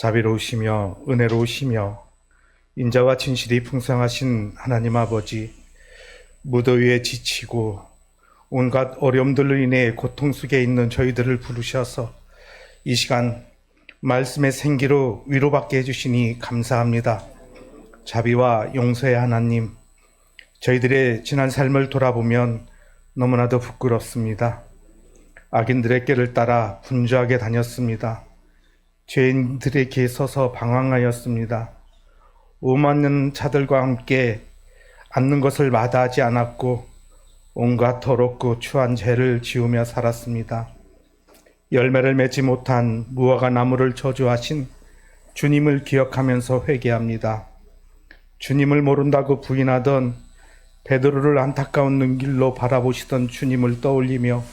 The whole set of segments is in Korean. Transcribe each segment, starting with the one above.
자비로우시며 은혜로우시며 인자와 진실이 풍성하신 하나님 아버지, 무더위에 지치고 온갖 어려움들로 인해 고통 속에 있는 저희들을 부르셔서 이 시간 말씀의 생기로 위로받게 해주시니 감사합니다. 자비와 용서의 하나님, 저희들의 지난 삶을 돌아보면 너무나도 부끄럽습니다. 악인들의 길을 따라 분주하게 다녔습니다. 죄인들의 길에 서서 방황하였습니다. 오만한 자들과 함께 앉는 것을 마다하지 않았고 온갖 더럽고 추한 죄를 지으며 살았습니다. 열매를 맺지 못한 무화과 나무를 저주하신 주님을 기억하면서 회개합니다. 주님을 모른다고 부인하던 베드로를 안타까운 눈길로 바라보시던 주님을 떠올리며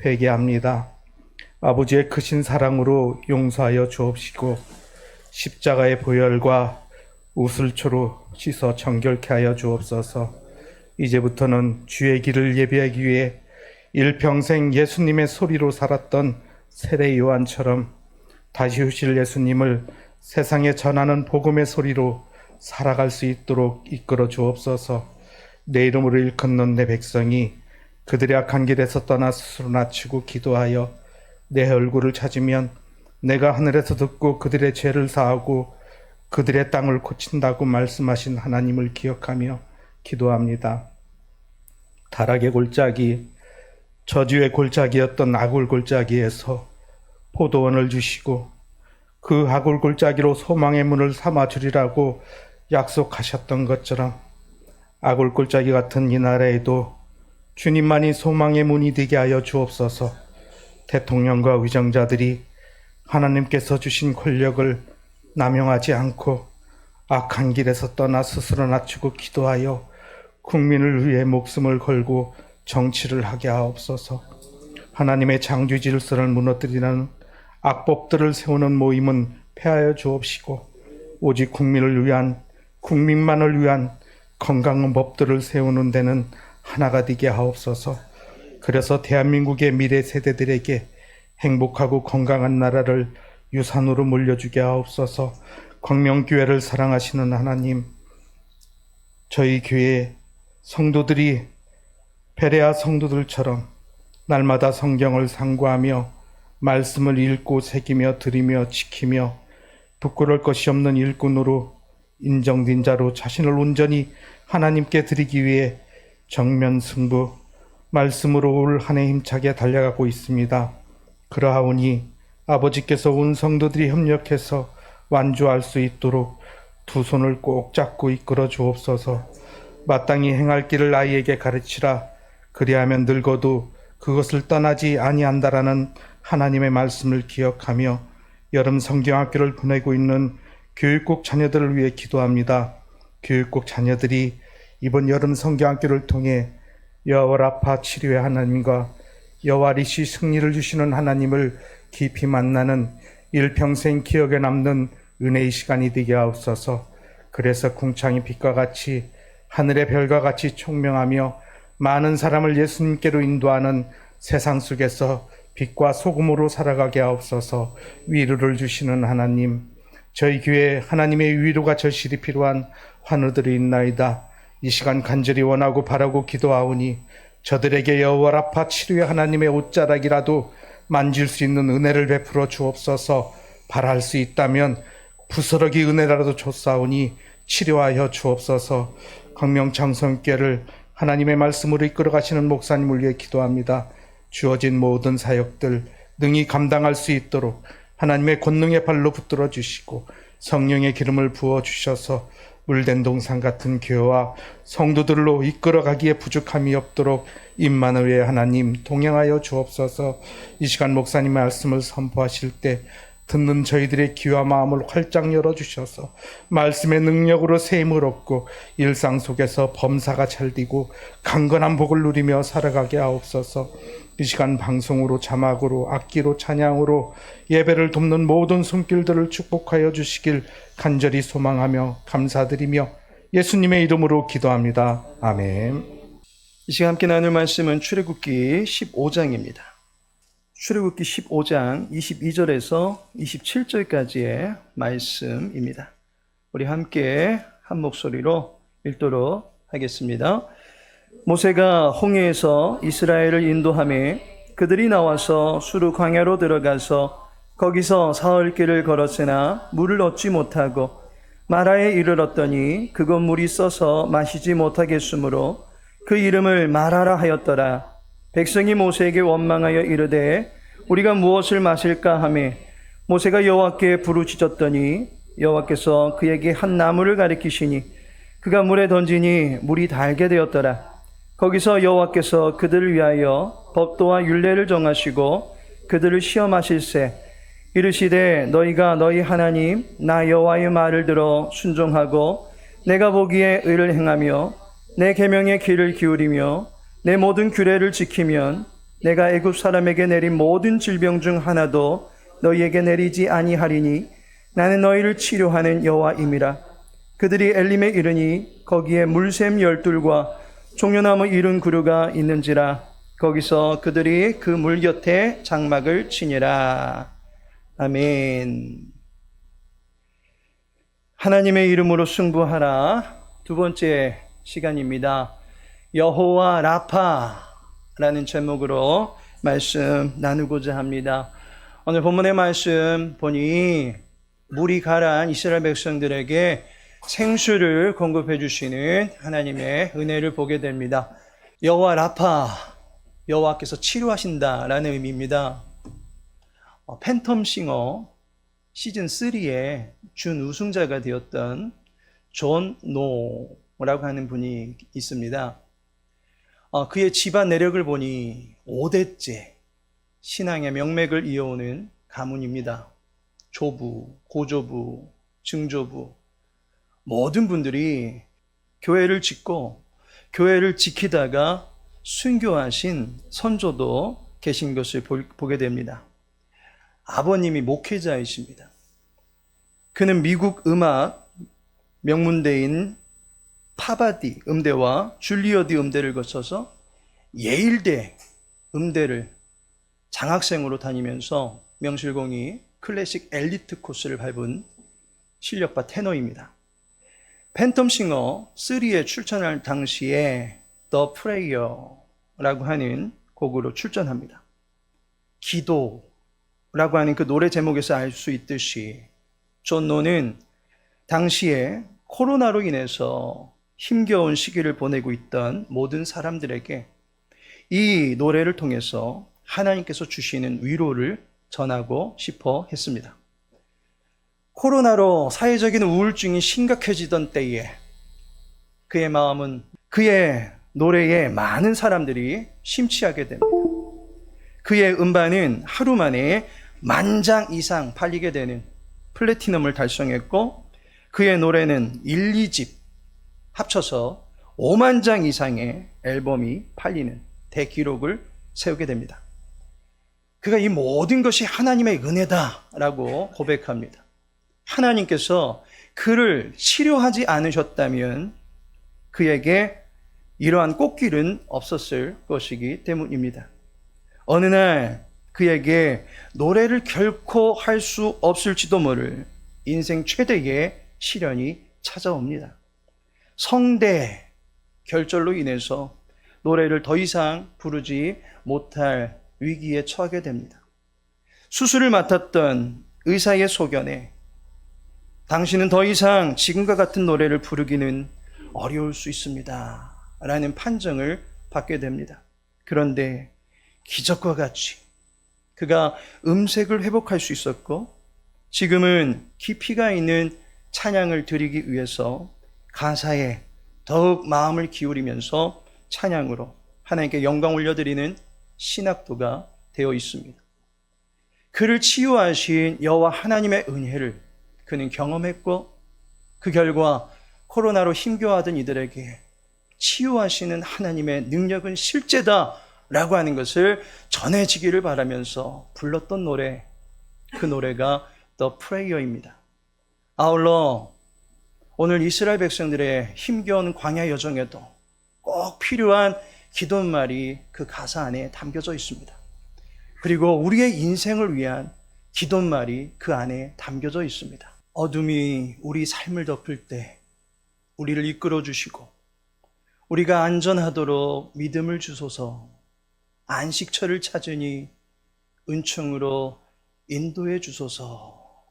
회개합니다. 아버지의 크신 사랑으로 용서하여 주옵시고 십자가의 보혈과 우슬초로 씻어 정결케 하여 주옵소서. 이제부터는 주의 길을 예비하기 위해 일평생 예수님의 소리로 살았던 세례 요한처럼 다시 오실 예수님을 세상에 전하는 복음의 소리로 살아갈 수 있도록 이끌어 주옵소서. 내 이름으로 일컫는 내 백성이 그들의 악한 길에서 떠나 스스로 낮추고 기도하여 내 얼굴을 찾으면 내가 하늘에서 듣고 그들의 죄를 사하고 그들의 땅을 고친다고 말씀하신 하나님을 기억하며 기도합니다. 타락의 골짜기, 저주의 골짜기였던 아굴 골짜기에서 포도원을 주시고 그 아굴 골짜기로 소망의 문을 삼아 주리라고 약속하셨던 것처럼 아굴 골짜기 같은 이 나라에도 주님만이 소망의 문이 되게 하여 주옵소서. 대통령과 위정자들이 하나님께서 주신 권력을 남용하지 않고 악한 길에서 떠나 스스로 낮추고 기도하여 국민을 위해 목숨을 걸고 정치를 하게 하옵소서. 하나님의 창조 질서를 무너뜨리는 악법들을 세우는 모임은 폐하여 주옵시고 오직 국민을 위한, 국민만을 위한 건강한 법들을 세우는 데는 하나가 되게 하옵소서. 그래서 대한민국의 미래 세대들에게 행복하고 건강한 나라를 유산으로 물려주게 하옵소서. 광명교회를 사랑하시는 하나님, 저희 교회 성도들이 베레아 성도들처럼 날마다 성경을 상고하며 말씀을 읽고 새기며 드리며 지키며 부끄러울 것이 없는 일꾼으로 인정된 자로 자신을 온전히 하나님께 드리기 위해 정면 승부, 말씀으로 올 한 해 힘차게 달려가고 있습니다. 그러하오니 아버지께서 온 성도들이 협력해서 완주할 수 있도록 두 손을 꼭 잡고 이끌어 주옵소서. 마땅히 행할 길을 아이에게 가르치라. 그리하면 늙어도 그것을 떠나지 아니한다라는 하나님의 말씀을 기억하며 여름 성경학교를 보내고 있는 교육국 자녀들을 위해 기도합니다. 교육국 자녀들이 이번 여름 성경학교를 통해 여호와 라파 치료의 하나님과 여호와 니시 승리를 주시는 하나님을 깊이 만나는 일평생 기억에 남는 은혜의 시간이 되게 하옵소서. 그래서 궁창의 빛과 같이 하늘의 별과 같이 총명하며 많은 사람을 예수님께로 인도하는 세상 속에서 빛과 소금으로 살아가게 하옵소서. 위로를 주시는 하나님, 저희 교회에 하나님의 위로가 절실히 필요한 환우들이 있나이다. 이 시간 간절히 원하고 바라고 기도하오니 저들에게 여호와 라파 치료의 하나님의 옷자락이라도 만질 수 있는 은혜를 베풀어 주옵소서. 바랄 수 있다면 부스러기 은혜라도 줬사오니 치료하여 주옵소서. 광명창성교회를 하나님의 말씀으로 이끌어 가시는 목사님을 위해 기도합니다. 주어진 모든 사역들 능히 감당할 수 있도록 하나님의 권능의 발로 붙들어 주시고 성령의 기름을 부어 주셔서 물된 동산 같은 교회와 성도들로 이끌어가기에 부족함이 없도록 임마누엘 하나님 동행하여 주옵소서. 이 시간 목사님의 말씀을 선포하실 때 듣는 저희들의 귀와 마음을 활짝 열어주셔서 말씀의 능력으로 샘을 얻고 일상 속에서 범사가 찰디고 강건한 복을 누리며 살아가게 하옵소서. 이 시간 방송으로 자막으로 악기로 찬양으로 예배를 돕는 모든 손길들을 축복하여 주시길 간절히 소망하며 감사드리며 예수님의 이름으로 기도합니다. 아멘. 이 시간 함께 나눌 말씀은 출애굽기 15장입니다. 출애굽기 15장 22절에서 27절까지의 말씀입니다. 우리 함께 한 목소리로 읽도록 하겠습니다. 모세가 홍해에서 이스라엘을 인도하며 그들이 나와서 수르 광야로 들어가서 거기서 사흘 길을 걸었으나 물을 얻지 못하고 마라에 이르렀더니 그곳 물이 써서 마시지 못하겠으므로 그 이름을 마라라 하였더라. 백성이 모세에게 원망하여 이르되 우리가 무엇을 마실까 하며 모세가 여호와께 부르짖었더니 여호와께서 그에게 한 나무를 가리키시니 그가 물에 던지니 물이 달게 되었더라. 거기서 여호와께서 그들을 위하여 법도와 율례를 정하시고 그들을 시험하실세 이르시되 너희가 너희 하나님 나 여호와의 말을 들어 순종하고 내가 보기에 의를 행하며 내 계명의 귀를 기울이며 내 모든 규례를 지키면 내가 애굽 사람에게 내린 모든 질병 중 하나도 너희에게 내리지 아니하리니 나는 너희를 치료하는 여호와임이라. 그들이 엘림에 이르니 거기에 물샘 12과 종려나무 70그루가 있는지라. 거기서 그들이 그 물 곁에 장막을 치니라. 아멘. 하나님의 이름으로 승부하라. 두 번째 시간입니다. 여호와 라파라는 제목으로 말씀 나누고자 합니다. 오늘 본문의 말씀 보니 물이 가라앉은 이스라엘 백성들에게 생수를 공급해 주시는 하나님의 은혜를 보게 됩니다. 여호와 라파, 여호와께서 치료하신다라는 의미입니다. 팬텀싱어 시즌3의 준우승자가 되었던 존 노라고 하는 분이 있습니다. 그의 집안 내력을 보니 5대째 신앙의 명맥을 이어오는 가문입니다. 조부, 고조부, 증조부 모든 분들이 교회를 짓고 교회를 지키다가 순교하신 선조도 계신 것을 보게 됩니다. 아버님이 목회자이십니다. 그는 미국 음악 명문대인 파바디 음대와 줄리어디 음대를 거쳐서 예일대 음대를 장학생으로 다니면서 명실공히 클래식 엘리트 코스를 밟은 실력파 테너입니다. 팬텀싱어 3에 출전할 당시에 The Prayer라고 하는 곡으로 출전합니다. 기도라고 하는 그 노래 제목에서 알 수 있듯이 존 노는 당시에 코로나로 인해서 힘겨운 시기를 보내고 있던 모든 사람들에게 이 노래를 통해서 하나님께서 주시는 위로를 전하고 싶어 했습니다. 코로나로 사회적인 우울증이 심각해지던 때에 그의 마음은 그의 노래에 많은 사람들이 심취하게 됩니다. 그의 음반은 하루 만에 10,000장 이상 팔리게 되는 플래티넘을 달성했고 그의 노래는 1, 2집 합쳐서 5만 장 이상의 앨범이 팔리는 대기록을 세우게 됩니다. 그가 이 모든 것이 하나님의 은혜다라고 고백합니다. 하나님께서 그를 치료하지 않으셨다면 그에게 이러한 꽃길은 없었을 것이기 때문입니다. 어느 날 그에게 노래를 결코 할 수 없을지도 모를 인생 최대의 시련이 찾아옵니다. 성대 결절로 인해서 노래를 더 이상 부르지 못할 위기에 처하게 됩니다. 수술을 맡았던 의사의 소견에 당신은 더 이상 지금과 같은 노래를 부르기는 어려울 수 있습니다 라는 판정을 받게 됩니다. 그런데 기적과 같이 그가 음색을 회복할 수 있었고 지금은 깊이가 있는 찬양을 드리기 위해서 가사에 더욱 마음을 기울이면서 찬양으로 하나님께 영광 올려드리는 신학도가 되어 있습니다. 그를 치유하신 여호와 하나님의 은혜를 그는 경험했고 그 결과 코로나로 힘겨워하던 이들에게 치유하시는 하나님의 능력은 실제다라고 하는 것을 전해지기를 바라면서 불렀던 노래, 그 노래가 The Prayer입니다. 아울러 오늘 이스라엘 백성들의 힘겨운 광야 여정에도 꼭 필요한 기도말이 그 가사 안에 담겨져 있습니다. 그리고 우리의 인생을 위한 기도말이 그 안에 담겨져 있습니다. 어둠이 우리 삶을 덮을 때 우리를 이끌어 주시고 우리가 안전하도록 믿음을 주소서. 안식처를 찾으니 은총으로 인도해 주소서.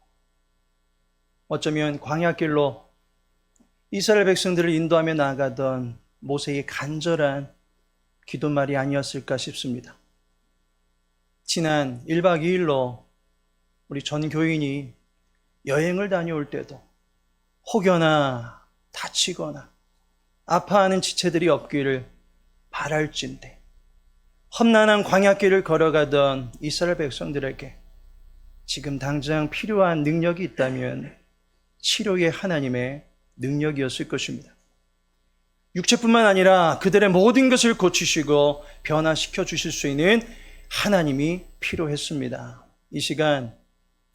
어쩌면 광야길로 이스라엘 백성들을 인도하며 나아가던 모세의 간절한 기도말이 아니었을까 싶습니다. 지난 1박 2일로 우리 전 교인이 여행을 다녀올 때도 혹여나 다치거나 아파하는 지체들이 없기를 바랄진대 험난한 광야길을 걸어가던 이스라엘 백성들에게 지금 당장 필요한 능력이 있다면 치료의 하나님의 능력이었을 것입니다. 육체뿐만 아니라 그들의 모든 것을 고치시고 변화시켜 주실 수 있는 하나님이 필요했습니다. 이 시간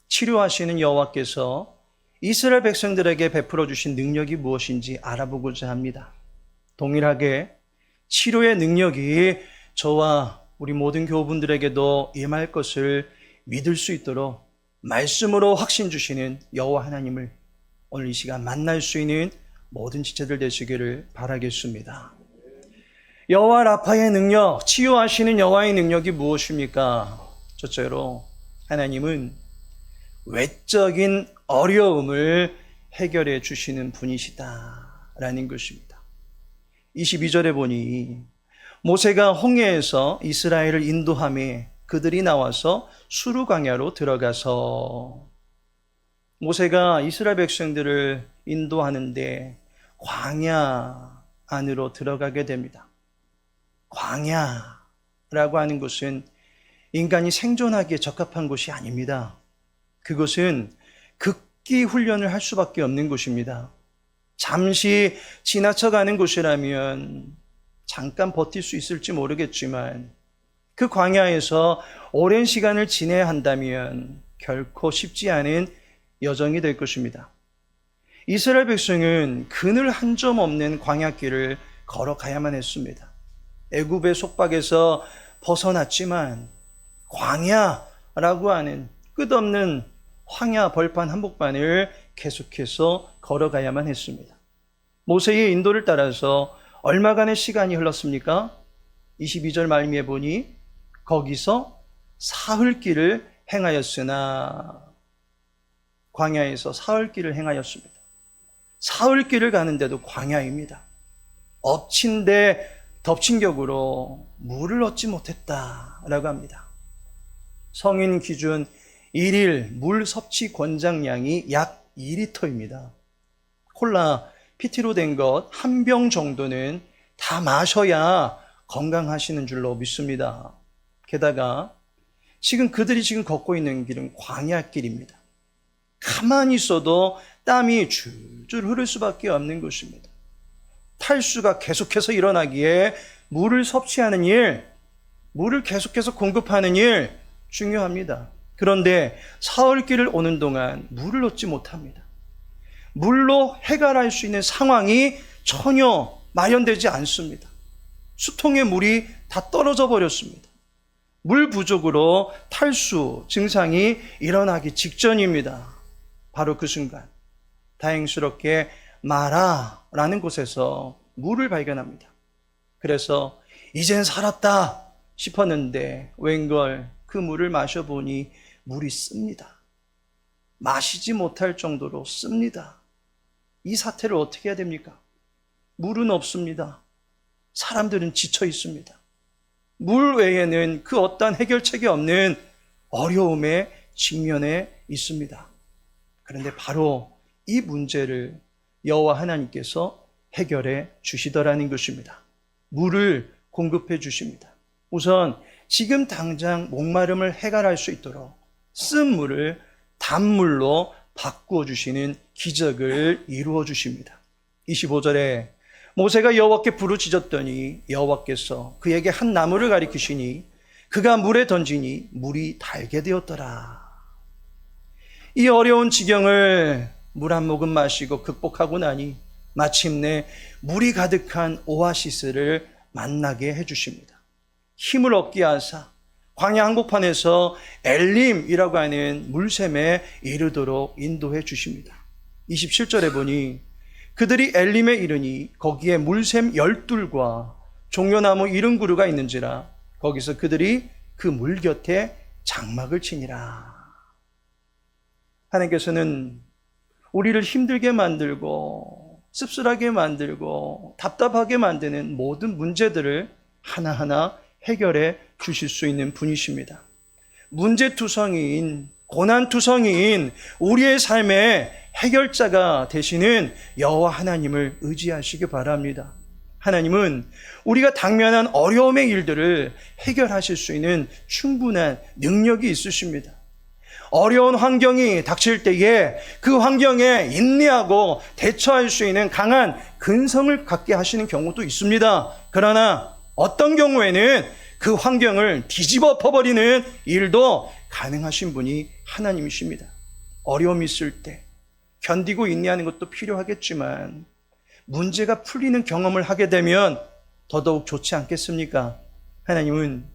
치료하시는 여호와께서 이스라엘 백성들에게 베풀어 주신 능력이 무엇인지 알아보고자 합니다. 동일하게 치료의 능력이 저와 우리 모든 교우분들에게도 임할 것을 믿을 수 있도록 말씀으로 확신 주시는 여호와 하나님을 오늘 이 시간 만날 수 있는 모든 지체들 되시기를 바라겠습니다. 여호와 라파의 능력, 치유하시는 여호와의 능력이 무엇입니까? 첫째로 하나님은 외적인 어려움을 해결해 주시는 분이시다라는 것입니다. 22절에 보니 모세가 홍해에서 이스라엘을 인도하며 그들이 나와서 수르 광야로 들어가서 모세가 이스라엘 백성들을 인도하는데 광야 안으로 들어가게 됩니다. 광야라고 하는 곳은 인간이 생존하기에 적합한 곳이 아닙니다. 그것은 극기 훈련을 할 수밖에 없는 곳입니다. 잠시 지나쳐가는 곳이라면 잠깐 버틸 수 있을지 모르겠지만 그 광야에서 오랜 시간을 지내야 한다면 결코 쉽지 않은 여정이 될 것입니다. 이스라엘 백성은 그늘 한 점 없는 광야길을 걸어가야만 했습니다. 애굽의 속박에서 벗어났지만 광야라고 하는 끝없는 황야 벌판 한복판을 계속해서 걸어가야만 했습니다. 모세의 인도를 따라서 얼마간의 시간이 흘렀습니까? 22절 말미에 보니 거기서 사흘길을 행하였으나 광야에서 사흘길을 행하였습니다. 사흘길을 가는데도 광야입니다. 엎친 데 덮친 격으로 물을 얻지 못했다라고 합니다. 성인 기준 1일 물 섭취 권장량이 약 2리터입니다. 콜라, PT로 된 것 한 병 정도는 다 마셔야 건강하시는 줄로 믿습니다. 게다가 그들이 지금 걷고 있는 길은 광야길입니다. 가만히 있어도 땀이 줄줄 흐를 수밖에 없는 것입니다. 탈수가 계속해서 일어나기에 물을 섭취하는 일, 물을 계속해서 공급하는 일 중요합니다. 그런데 사흘길을 오는 동안 물을 얻지 못합니다. 물로 해결할 수 있는 상황이 전혀 마련되지 않습니다. 수통의 물이 다 떨어져 버렸습니다. 물 부족으로 탈수 증상이 일어나기 직전입니다. 바로 그 순간 다행스럽게 마라라는 곳에서 물을 발견합니다. 그래서 이젠 살았다 싶었는데 웬걸 그 물을 마셔보니 물이 씁니다. 마시지 못할 정도로 씁니다. 이 사태를 어떻게 해야 됩니까? 물은 없습니다. 사람들은 지쳐 있습니다. 물 외에는 그 어떠한 해결책이 없는 어려움에 직면해 있습니다. 그런데 바로 이 문제를 여호와 하나님께서 해결해 주시더라는 것입니다. 물을 공급해 주십니다. 우선 지금 당장 목마름을 해결할 수 있도록 쓴 물을 단물로 바꾸어 주시는 기적을 이루어 주십니다. 25절에 모세가 여호와께 부르짖었더니 여호와께서 그에게 한 나무를 가리키시니 그가 물에 던지니 물이 달게 되었더라. 이 어려운 지경을 물 한 모금 마시고 극복하고 나니 마침내 물이 가득한 오아시스를 만나게 해주십니다. 힘을 얻게 하사 광야 한복판에서 엘림이라고 하는 물샘에 이르도록 인도해 주십니다. 27절에 보니 그들이 엘림에 이르니 거기에 물샘 12과 종려나무 70그루가 있는지라 거기서 그들이 그 물 곁에 장막을 치니라. 하나님께서는 우리를 힘들게 만들고 씁쓸하게 만들고 답답하게 만드는 모든 문제들을 하나하나 해결해 주실 수 있는 분이십니다. 문제투성이인, 고난투성이인 우리의 삶의 해결자가 되시는 여호와 하나님을 의지하시기 바랍니다. 하나님은 우리가 당면한 어려움의 일들을 해결하실 수 있는 충분한 능력이 있으십니다. 어려운 환경이 닥칠 때에 그 환경에 인내하고 대처할 수 있는 강한 근성을 갖게 하시는 경우도 있습니다. 그러나 어떤 경우에는 그 환경을 뒤집어 엎어버리는 일도 가능하신 분이 하나님이십니다. 어려움이 있을 때 견디고 인내하는 것도 필요하겠지만 문제가 풀리는 경험을 하게 되면 더더욱 좋지 않겠습니까? 하나님은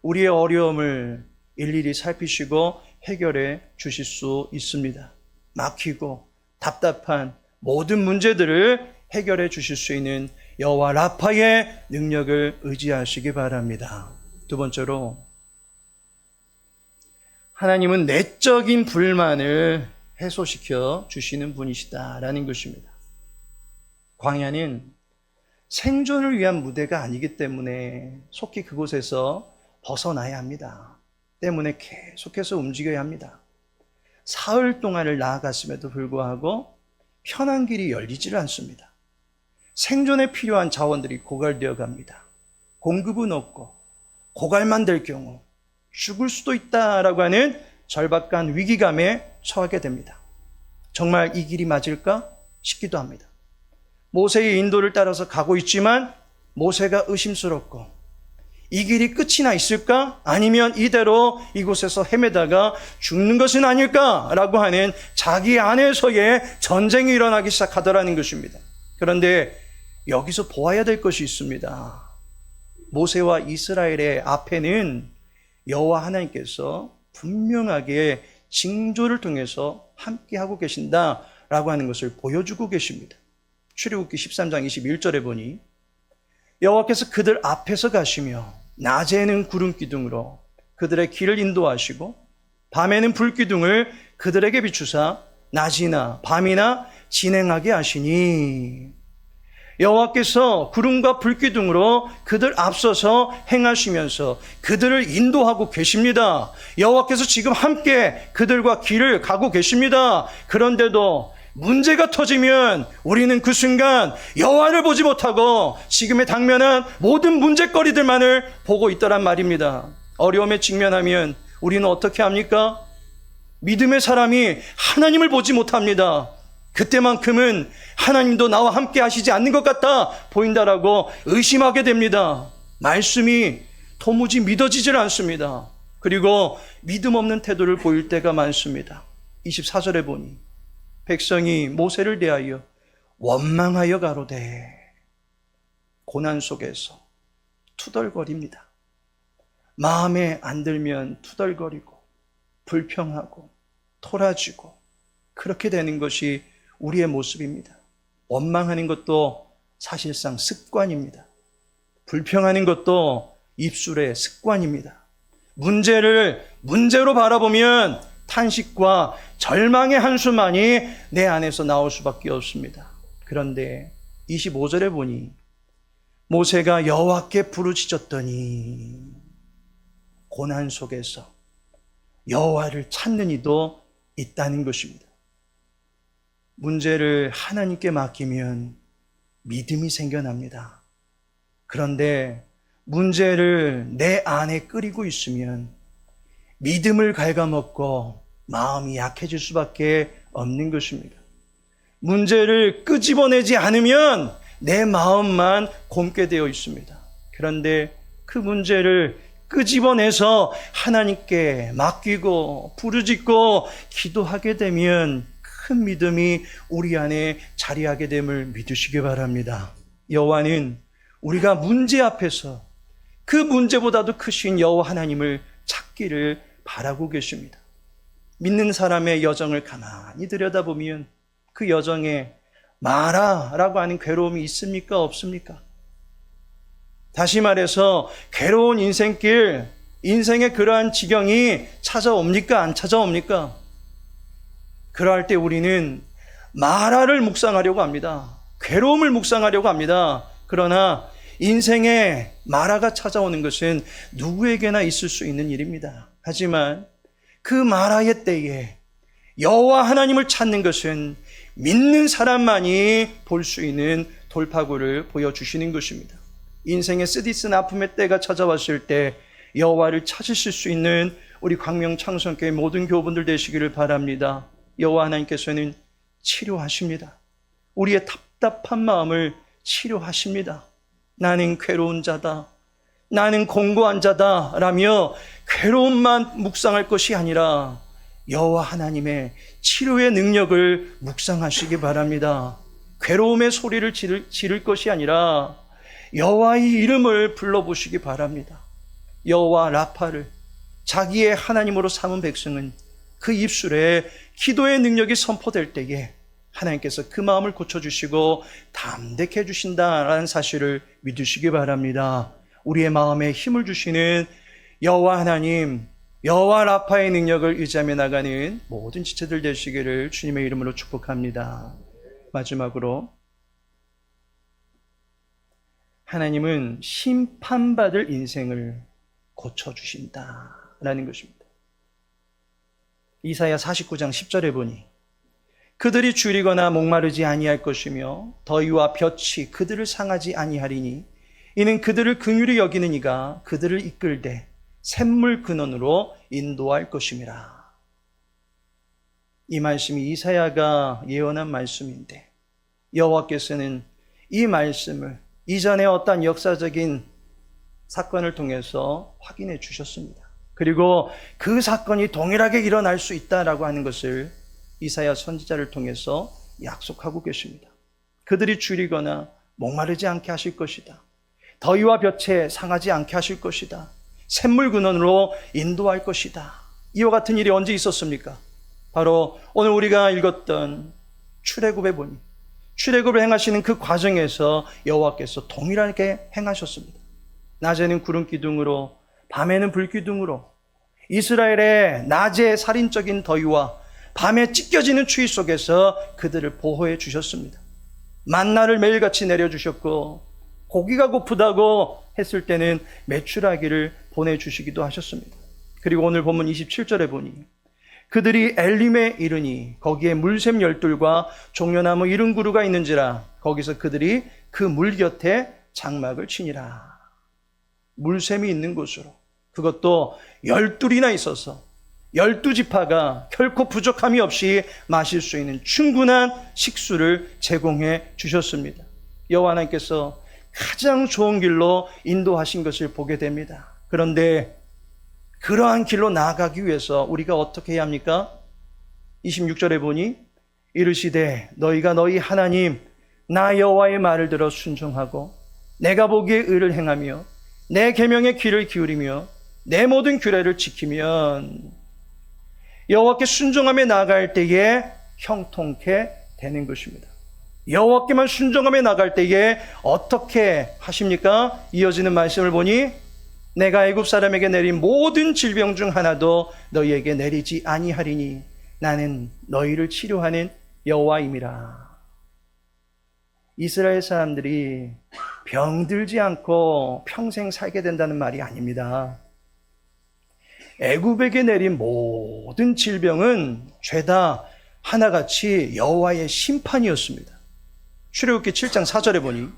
우리의 어려움을 일일이 살피시고 해결해 주실 수 있습니다. 막히고 답답한 모든 문제들을 해결해 주실 수 있는 여호와 라파의 능력을 의지하시기 바랍니다. 두 번째로, 하나님은 내적인 불만을 해소시켜 주시는 분이시다라는 것입니다. 광야는 생존을 위한 무대가 아니기 때문에 속히 그곳에서 벗어나야 합니다. 때문에 계속해서 움직여야 합니다. 사흘 동안을 나아갔음에도 불구하고 편한 길이 열리지를 않습니다. 생존에 필요한 자원들이 고갈되어 갑니다. 공급은 없고 고갈만 될 경우 죽을 수도 있다라고 하는 절박한 위기감에 처하게 됩니다. 정말 이 길이 맞을까 싶기도 합니다. 모세의 인도를 따라서 가고 있지만 모세가 의심스럽고 이 길이 끝이나 있을까? 아니면 이대로 이곳에서 헤매다가 죽는 것은 아닐까라고 하는 자기 안에서의 전쟁이 일어나기 시작하더라는 것입니다. 그런데 여기서 보아야 될 것이 있습니다. 모세와 이스라엘의 앞에는 여호와 하나님께서 분명하게 징조를 통해서 함께하고 계신다라고 하는 것을 보여주고 계십니다. 출애굽기 13장 21절에 보니 여호와께서 그들 앞에서 가시며 낮에는 구름 기둥으로 그들의 길을 인도하시고 밤에는 불 기둥을 그들에게 비추사 낮이나 밤이나 진행하게 하시니, 여호와께서 구름과 불 기둥으로 그들 앞서서 행하시면서 그들을 인도하고 계십니다. 여호와께서 지금 함께 그들과 길을 가고 계십니다. 그런데도 문제가 터지면 우리는 그 순간 여호와를 보지 못하고 지금의 당면한 모든 문제거리들만을 보고 있더란 말입니다. 어려움에 직면하면 우리는 어떻게 합니까? 믿음의 사람이 하나님을 보지 못합니다. 그때만큼은 하나님도 나와 함께 하시지 않는 것 같다 보인다라고 의심하게 됩니다. 말씀이 도무지 믿어지질 않습니다. 그리고 믿음 없는 태도를 보일 때가 많습니다. 24절에 보니 백성이 모세를 대하여 원망하여 가로되, 고난 속에서 투덜거립니다. 마음에 안 들면 투덜거리고 불평하고 토라지고 그렇게 되는 것이 우리의 모습입니다. 원망하는 것도 사실상 습관입니다. 불평하는 것도 입술의 습관입니다. 문제를 문제로 바라보면 탄식과 절망의 한숨만이 내 안에서 나올 수밖에 없습니다. 그런데 25절에 보니 모세가 여호와께 부르짖었더니, 고난 속에서 여호와를 찾는 이도 있다는 것입니다. 문제를 하나님께 맡기면 믿음이 생겨납니다. 그런데 문제를 내 안에 끓이고 있으면 믿음을 갉아먹고 마음이 약해질 수밖에 없는 것입니다. 문제를 끄집어내지 않으면 내 마음만 곪게 되어 있습니다. 그런데 그 문제를 끄집어내서 하나님께 맡기고 부르짖고 기도하게 되면 큰 믿음이 우리 안에 자리하게 됨을 믿으시기 바랍니다. 여호와는 우리가 문제 앞에서 그 문제보다도 크신 여호와 하나님을 찾기를 바라고 계십니다. 믿는 사람의 여정을 가만히 들여다보면 그 여정에 마라라고 하는 괴로움이 있습니까? 없습니까? 다시 말해서 괴로운 인생길, 인생의 그러한 지경이 찾아옵니까? 안 찾아옵니까? 그러할 때 우리는 마라를 묵상하려고 합니다. 괴로움을 묵상하려고 합니다. 그러나 인생에 마라가 찾아오는 것은 누구에게나 있을 수 있는 일입니다. 하지만 그 마라의 때에 여호와 하나님을 찾는 것은 믿는 사람만이 볼 수 있는 돌파구를 보여주시는 것입니다. 인생의 쓰디쓴 아픔의 때가 찾아왔을 때 여호와를 찾으실 수 있는 우리 광명 창성교회 모든 교우분들 되시기를 바랍니다. 여호와 하나님께서는 치료하십니다. 우리의 답답한 마음을 치료하십니다. 나는 괴로운 자다, 나는 공고한 자다 라며 괴로움만 묵상할 것이 아니라 여호와 하나님의 치료의 능력을 묵상하시기 바랍니다. 괴로움의 소리를 지를 것이 아니라 여호와의 이름을 불러보시기 바랍니다. 여호와 라파를 자기의 하나님으로 삼은 백성은 그 입술에 기도의 능력이 선포될 때에 하나님께서 그 마음을 고쳐주시고 담대케 해주신다라는 사실을 믿으시기 바랍니다. 우리의 마음에 힘을 주시는 여호와 하나님, 여호와 라파의 능력을 의지하며 나가는 모든 지체들 되시기를 주님의 이름으로 축복합니다. 마지막으로 하나님은 심판받을 인생을 고쳐주신다라는 것입니다. 이사야 49장 10절에 보니 그들이 줄이거나 목마르지 아니할 것이며 더위와 볕이 그들을 상하지 아니하리니 이는 그들을 긍휼히 여기는 이가 그들을 이끌되 샘물 근원으로 인도할 것임이라. 이 말씀이 이사야가 예언한 말씀인데 여호와께서는 이 말씀을 이전에 어떤 역사적인 사건을 통해서 확인해 주셨습니다. 그리고 그 사건이 동일하게 일어날 수 있다라고 하는 것을 이사야 선지자를 통해서 약속하고 계십니다. 그들이 줄이거나 목마르지 않게 하실 것이다. 더위와 볕에 상하지 않게 하실 것이다. 샘물 근원으로 인도할 것이다. 이와 같은 일이 언제 있었습니까? 바로 오늘 우리가 읽었던 출애굽에 보니 출애굽을 행하시는 그 과정에서 여호와께서 동일하게 행하셨습니다. 낮에는 구름 기둥으로 밤에는 불 기둥으로 이스라엘의 낮의 살인적인 더위와 밤에 찢겨지는 추위 속에서 그들을 보호해 주셨습니다. 만나를 매일같이 내려주셨고 고기가 고프다고 했을 때는 메추라기를 보내주시기도 하셨습니다. 그리고 오늘 본문 27절에 보니 그들이 엘림에 이르니 거기에 물샘 열둘과 종려나무 70그루가 있는지라 거기서 그들이 그 물 곁에 장막을 치니라. 물샘이 있는 곳으로, 그것도 12이나 있어서 12지파가 결코 부족함이 없이 마실 수 있는 충분한 식수를 제공해 주셨습니다. 여호와 하나님께서 가장 좋은 길로 인도하신 것을 보게 됩니다. 그런데 그러한 길로 나아가기 위해서 우리가 어떻게 해야 합니까? 26절에 보니 이르시되 너희가 너희 하나님 나 여호와의 말을 들어 순종하고 내가 보기에 의를 행하며 내 계명에 귀를 기울이며 내 모든 규례를 지키면 여호와께 순종하며 나아갈 때에 형통케 되는 것입니다. 여호와께만 순종하며 나갈 때에 어떻게 하십니까? 이어지는 말씀을 보니 내가 애굽 사람에게 내린 모든 질병 중 하나도 너희에게 내리지 아니하리니 나는 너희를 치료하는 여호와임이라. 이스라엘 사람들이 병들지 않고 평생 살게 된다는 말이 아닙니다. 애굽에게 내린 모든 질병은 죄다 하나같이 여호와의 심판이었습니다. 출애굽기 7장 4절에 보니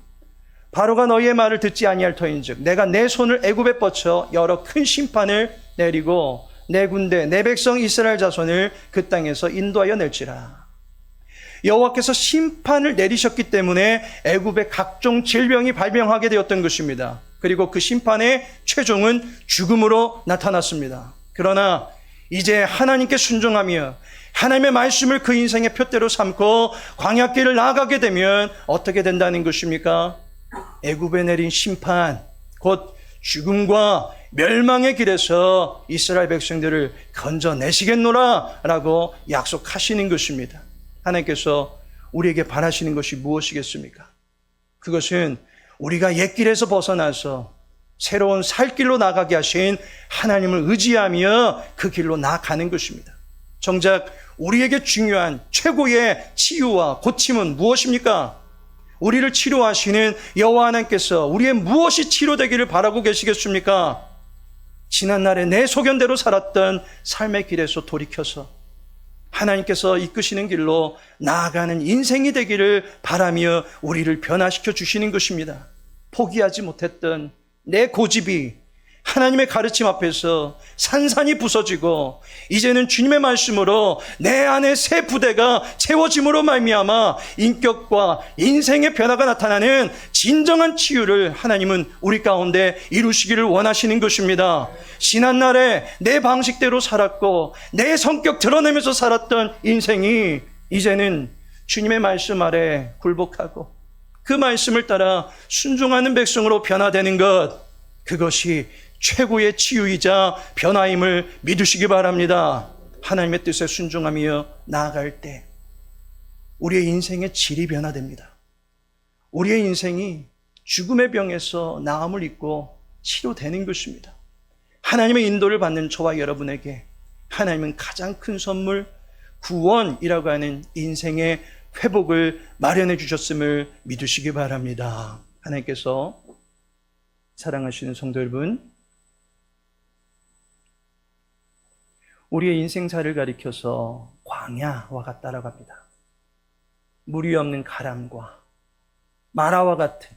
바로가 너희의 말을 듣지 아니할 터인즉 내가 내 손을 애굽에 뻗쳐 여러 큰 심판을 내리고 내 군대 내 백성 이스라엘 자손을 그 땅에서 인도하여 낼지라. 여호와께서 심판을 내리셨기 때문에 애굽에 각종 질병이 발병하게 되었던 것입니다. 그리고 그 심판의 최종은 죽음으로 나타났습니다. 그러나 이제 하나님께 순종하며 하나님의 말씀을 그 인생의 표대로 삼고 광야길을 나아가게 되면 어떻게 된다는 것입니까? 애굽에 내린 심판, 곧 죽음과 멸망의 길에서 이스라엘 백성들을 건져내시겠노라 라고 약속하시는 것입니다. 하나님께서 우리에게 바라시는 것이 무엇이겠습니까? 그것은 우리가 옛 길에서 벗어나서 새로운 살 길로 나가게 하신 하나님을 의지하며 그 길로 나아가는 것입니다. 정작 우리에게 중요한 최고의 치유와 고침은 무엇입니까? 우리를 치료하시는 여호와 하나님께서 우리의 무엇이 치료되기를 바라고 계시겠습니까? 지난날에 내 소견대로 살았던 삶의 길에서 돌이켜서 하나님께서 이끄시는 길로 나아가는 인생이 되기를 바라며 우리를 변화시켜 주시는 것입니다. 포기하지 못했던 내 고집이 하나님의 가르침 앞에서 산산이 부서지고 이제는 주님의 말씀으로 내 안에 새 부대가 채워짐으로 말미암아 인격과 인생의 변화가 나타나는 진정한 치유를 하나님은 우리 가운데 이루시기를 원하시는 것입니다. 지난날에 내 방식대로 살았고 내 성격 드러내면서 살았던 인생이 이제는 주님의 말씀 아래 굴복하고 그 말씀을 따라 순종하는 백성으로 변화되는 것, 그것이 최고의 치유이자 변화임을 믿으시기 바랍니다. 하나님의 뜻에 순종하며 나아갈 때 우리의 인생의 질이 변화됩니다. 우리의 인생이 죽음의 병에서 나음을 입고 치료되는 것입니다. 하나님의 인도를 받는 저와 여러분에게 하나님은 가장 큰 선물, 구원이라고 하는 인생의 회복을 마련해 주셨음을 믿으시기 바랍니다. 하나님께서 사랑하시는 성도 여러분, 우리의 인생사를 가리켜서 광야와 같다라고 합니다. 물이 없는 가람과 마라와 같은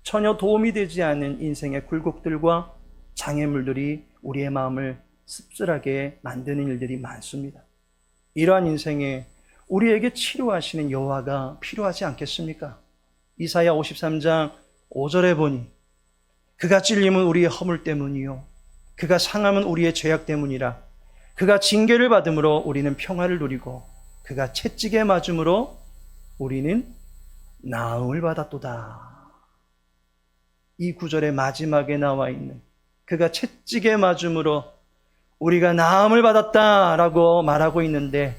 전혀 도움이 되지 않은 인생의 굴곡들과 장애물들이 우리의 마음을 씁쓸하게 만드는 일들이 많습니다. 이러한 인생에 우리에게 치료하시는 여호와가 필요하지 않겠습니까? 이사야 53장 5절에 보니 그가 찔림은 우리의 허물 때문이요 그가 상함은 우리의 죄악 때문이라. 그가 징계를 받음으로 우리는 평화를 누리고 그가 채찍에 맞음으로 우리는 나음을 받았도다. 이 구절의 마지막에 나와 있는 그가 채찍에 맞음으로 우리가 나음을 받았다라고 말하고 있는데,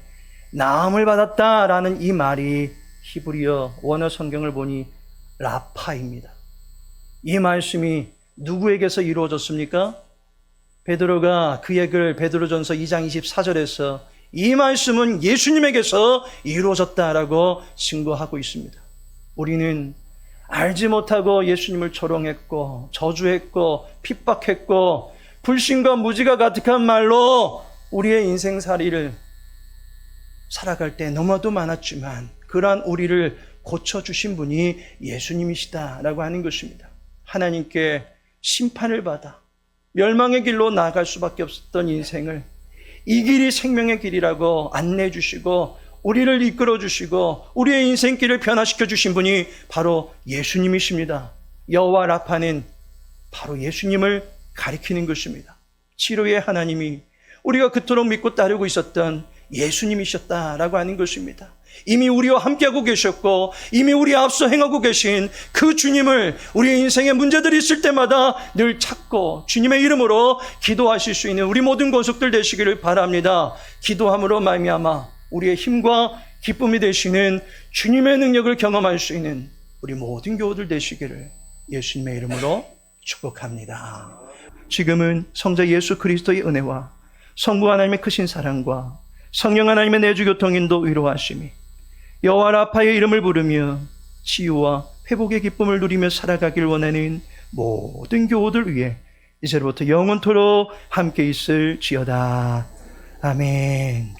나음을 받았다라는 이 말이 히브리어 원어 성경을 보니 라파입니다. 이 말씀이 누구에게서 이루어졌습니까? 베드로가 그의 글 베드로전서 2장 24절에서 이 말씀은 예수님에게서 이루어졌다라고 증거하고 있습니다. 우리는 알지 못하고 예수님을 조롱했고 저주했고 핍박했고 불신과 무지가 가득한 말로 우리의 인생살이를 살아갈 때 너무도 많았지만 그러한 우리를 고쳐주신 분이 예수님이시다라고 하는 것입니다. 하나님께 심판을 받아 멸망의 길로 나아갈 수밖에 없었던 인생을 이 길이 생명의 길이라고 안내해 주시고 우리를 이끌어 주시고 우리의 인생길을 변화시켜 주신 분이 바로 예수님이십니다. 여호와 라파는 바로 예수님을 가리키는 것입니다. 치료의 하나님이 우리가 그토록 믿고 따르고 있었던 예수님이셨다라고 하는 것입니다. 이미 우리와 함께하고 계셨고 이미 우리 앞서 행하고 계신 그 주님을 우리의 인생에 문제들이 있을 때마다 늘 찾고 주님의 이름으로 기도하실 수 있는 우리 모든 권속들 되시기를 바랍니다. 기도함으로 말미암아 우리의 힘과 기쁨이 되시는 주님의 능력을 경험할 수 있는 우리 모든 교우들 되시기를 예수님의 이름으로 축복합니다. 지금은 성자 예수 그리스도의 은혜와 성부 하나님의 크신 사랑과 성령 하나님의 내주교통인도 위로하심이 여호와 라파의 이름을 부르며 치유와 회복의 기쁨을 누리며 살아가길 원하는 모든 교우들 위해 이제로부터 영원토록 함께 있을지어다. 아멘.